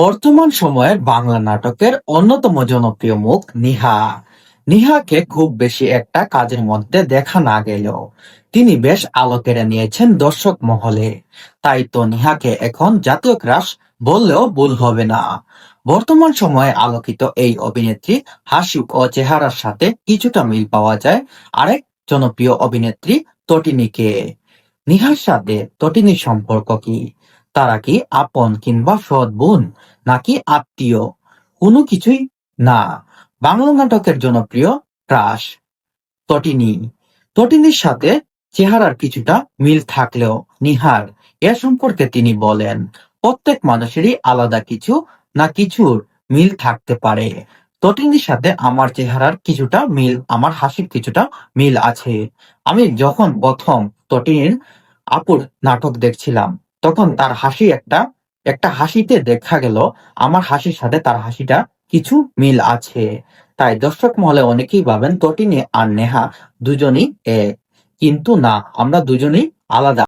বর্তমান সময়ের বাংলা নাটকের অন্যতম জনপ্রিয় মুখ নিহা। নিহাকে খুব বেশি একটা কাজের মধ্যে দেখা না গেলেও তিনি বেশ আলো কেড়ে নিয়েছেন দর্শক মহলে। তাই তো নিহাকে এখন জাতীয় ক্রাশ বললেও ভুল হবে না। বর্তমান সময়ে আলোকিত এই অভিনেত্রী হাসি ও চেহারার সাথে কিছুটা মিল পাওয়া যায় আরেক জনপ্রিয় অভিনেত্রী তটিনীকে। নিহার সাথে তটিনীর সম্পর্ক কি? তারা কি আপন কিংবা সৎ বোন, নাকি আত্মীয়? কোনো কিছুই না। বাংলা নাটকের জনপ্রিয় ক্রাশ তটিনী। তটিনীর সাথে চেহারার কিছুটা মিল থাকলেও নিহার এ সম্পর্কে তিনি বলেন, প্রত্যেক মানুষেরই আলাদা কিছু না কিছুর মিল থাকতে পারে। তটিনীর সাথে আমার চেহারার কিছুটা মিল, আমার হাসির কিছুটা মিল আছে। আমি যখন প্রথম তটিনীর আপুর নাটক দেখছিলাম, তখন তার হাসি একটা একটা হাসিতে দেখা গেল আমার হাসির সাথে তার হাসিটা কিছু মিল আছে। তাই দর্শক মহলে অনেকেই ভাবেন তটিনী আর নেহা দুজনই এক, কিন্তু না, আমরা দুজনেই আলাদা।